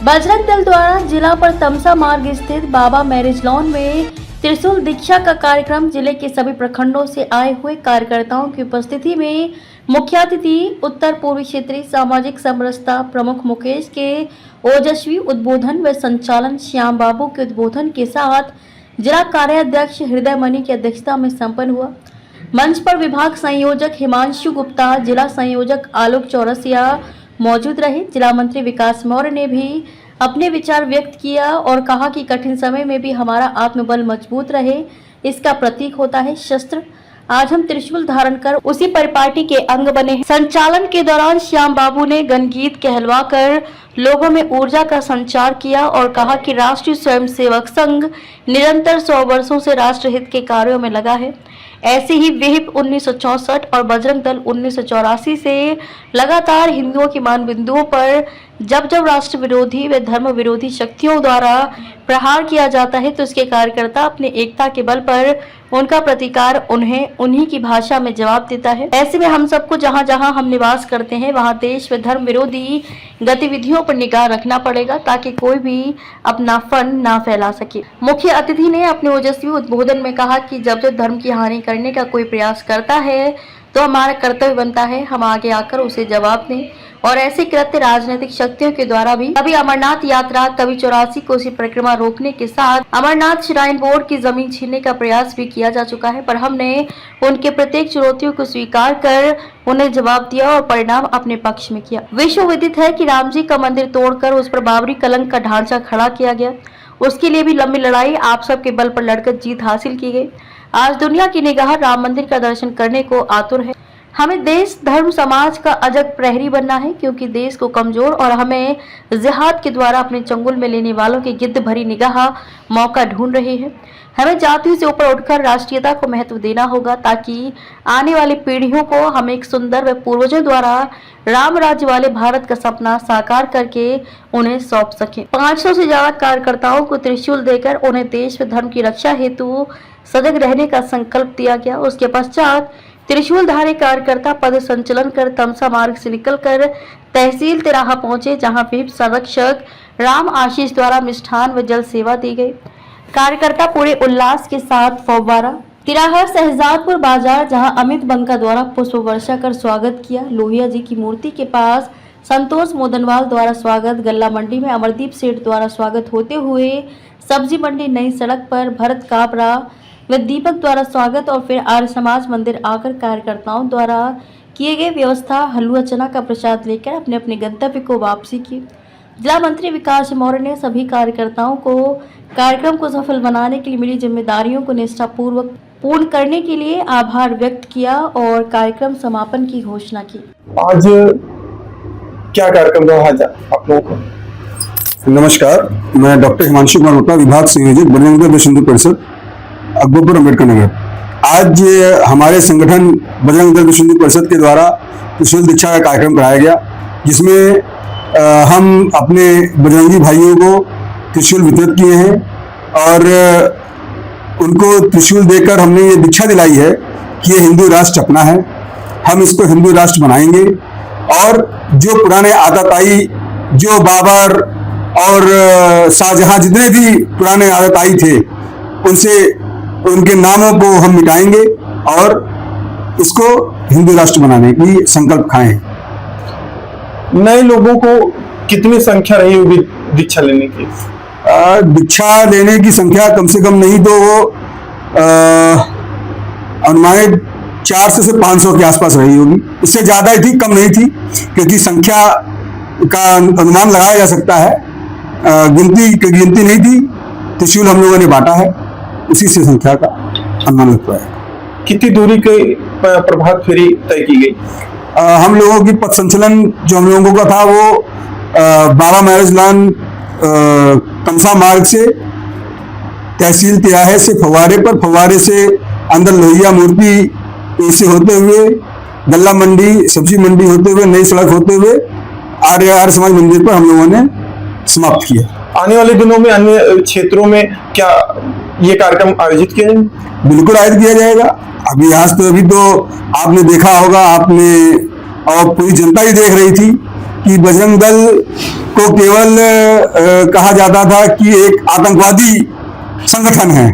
बजरंग दल द्वारा जिला पर तमसा मार्ग स्थित बाबा मैरिज लॉन में त्रिशूल दीक्षा का कार्यक्रम जिले के सभी प्रखंडों से आए हुए कार्यकर्ताओं की उपस्थिति में मुख्य अतिथि उत्तर पूर्वी क्षेत्रीय सामाजिक समरसता प्रमुख मुकेश के ओजस्वी उद्बोधन व संचालन श्याम बाबू के उद्बोधन के साथ जिला कार्याध्यक्ष हृदय मणि की अध्यक्षता में संपन्न हुआ। मंच पर विभाग संयोजक हिमांशु गुप्ता, जिला संयोजक आलोक चौरसिया मौजूद रहे। जिला मंत्री विकास मौर्य ने भी अपने विचार व्यक्त किया और कहा कि कठिन समय में भी हमारा आत्मबल मजबूत रहे, इसका प्रतीक होता है शस्त्र। आज हम त्रिशूल धारण कर उसी परिपाटी के अंग बने हैं। संचालन के दौरान श्याम बाबू ने गणगीत कहलवाकर लोगों में ऊर्जा का संचार किया और कहा कि राष्ट्रीय स्वयंसेवक संघ निरंतर 100 वर्षों से राष्ट्रहित के कार्यों में लगा है। ऐसे ही विहिप 1964 और बजरंग दल 1984 से लगातार हिंदुओं की मान बिंदुओं पर जब जब राष्ट्र विरोधी व धर्म विरोधी शक्तियों द्वारा प्रहार किया जाता है तो उसके कार्यकर्ता अपनी एकता के बल पर उनका प्रतिकार उन्हें उन्हीं की भाषा में जवाब देता है। ऐसे में हम सबको जहां जहां हम निवास करते हैं वहां देश व धर्म विरोधी गतिविधियों पर निगाह रखना पड़ेगा ताकि कोई भी अपना फन ना फैला सके। मुख्य अतिथि ने अपने ओजस्वी उद्बोधन में कहा कि जब जब धर्म की हानि करने का कोई प्रयास करता है तो हमारा कर्तव्य बनता है हम आगे आकर उसे जवाब दें और ऐसे कृत्य राजनीतिक शक्तियों के द्वारा भी कभी अमरनाथ यात्रा, कभी 84 कोसी परिक्रमा रोकने के साथ अमरनाथ श्राइन बोर्ड की जमीन छीनने का प्रयास भी किया जा चुका है, पर हमने उनके प्रत्येक चुनौतियों को स्वीकार कर उन्हें जवाब दिया और परिणाम अपने पक्ष में किया। विश्व विदित है कि राम जी का मंदिर तोड़कर उस पर बाबरी कलंक का ढांचा खड़ा किया गया, उसके लिए भी लंबी लड़ाई आप सबके बल पर लड़कर जीत हासिल की गई। आज दुनिया की निगाह राम मंदिर का दर्शन करने को आतुर है। हमें देश धर्म समाज का अजग प्रहरी बनना है क्योंकि देश को कमजोर और हमें जिहाद के द्वारा अपने चंगुल में लेने वालों की गिद्ध भरी निगाह मौका ढूंढ रही है। हमें जातियों से ऊपर उठकर राष्ट्रीयता को महत्व देना होगा ताकि आने वाली पीढ़ियों को हम एक सुंदर व पूर्वजों द्वारा राम राज्य वाले भारत का सपना साकार करके उन्हें सौंप सके। 500 से ज्यादा कार्यकर्ताओं को त्रिशूल देकर उन्हें देश व धर्म की रक्षा हेतु सजग रहने का संकल्प दिया गया। उसके पश्चात त्रिशूलधारी कार्यकर्ता पद संचलन कर तमसा मार्ग से निकलकर तहसील तिराहा पहुंचे, जहां विहिप संरक्षक राम आशीष द्वारा मिष्ठान व जल सेवा दी गई। कार्यकर्ता पूरे उल्लास के साथ फव्वारा तिराहा शहजादपुर बाजार, जहां अमित बंका द्वारा पुष्प वर्षा कर स्वागत किया। लोहिया जी की मूर्ति के पास संतोष मोदनवाल द्वारा स्वागत। गल्ला मंडी में अमरदीप सेठ द्वारा स्वागत होते हुए सब्जी मंडी नई सड़क पर भरत काबरा व दीपक द्वारा स्वागत और फिर आर्य समाज मंदिर आकर कार्यकर्ताओं द्वारा किए गए व्यवस्था हलवा चना का प्रसाद लेकर अपने अपने गंतव्य को वापसी की। जिला मंत्री विकास मौर्य ने सभी कार्यकर्ताओं को कार्यक्रम को सफल बनाने के लिए मिली जिम्मेदारियों को निष्ठापूर्वक पूर्ण करने के लिए आभार व्यक्त किया और कार्यक्रम समापन की घोषणा की। आज क्या कार्यक्रम रहा आप लोगों को? नमस्कार, मैं डॉक्टर हिमांशु कुमार गुप्ता, विभाग संयोजक बजरंग दल विश्व हिंदू परिषद, अकबरपुर अम्बेडकर नगर। आज हमारे संगठन बजरंग दल विश्व हिंदू परिषद के द्वारा त्रिशूल दीक्षा का कार्यक्रम कराया गया, जिसमें हम अपने बजरंगी भाइयों को त्रिशूल वितरित किए हैं और उनको त्रिशूल देकर हमने ये दीक्षा दिलाई है कि ये हिंदू राष्ट्र अपना है, हम इसको हिंदू राष्ट्र बनाएंगे और जो पुराने आताताई, जो बाबर और शाहजहां जितने भी पुराने आताताई थे उनसे उनके नामों को हम मिटाएंगे और इसको हिंदू राष्ट्र बनाने की संकल्प खाएं। नए लोगों को कितनी संख्या रही होगी दीक्षा लेने की? दीक्षा लेने की संख्या कम से कम नहीं तो अनुमानित 400 से 500 के आसपास रही होगी। इससे ज्यादा ही थी, कम नहीं थी, क्योंकि संख्या का अनुमान लगाया जा सकता है। गिनती नहीं थी। त्रिशूल हम लोगों ने बांटा है, उसी से संख्या का अनुमान लगता है। कितनी दूरी की प्रभात फेरी तय की गई? हम लोगों की पथ संचलन जो हम लोगों का था वो बाबा मैरिज लॉन तमसा मार्ग से तहसील तिराहे से फव्वारे से अंदर लोहिया मूर्ति से होते हुए गल्ला मंडी, सब्जी मंडी होते हुए नई सड़क होते हुए आर्य समाज मंदिर पर हम लोगों ने समाप्त किया। आने वाले दिनों में अन्य क्षेत्रों में क्या ये कार्यक्रम आयोजित किया जाएगा? बिल्कुल आयोजित किया जाएगा। अभी तो आपने देखा होगा, आपने और पूरी जनता ही देख रही थी कि बजरंग दल को केवल कहा जाता था कि एक आतंकवादी संगठन है,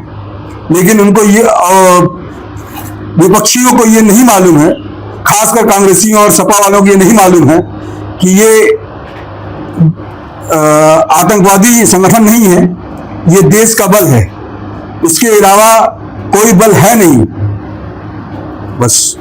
लेकिन उनको ये विपक्षियों को ये नहीं मालूम है, खासकर कांग्रेसियों और सपा वालों को ये नहीं मालूम है कि ये आतंकवादी संगठन नहीं है, ये देश का बल है, इसके अलावा कोई बल है नहीं। बस।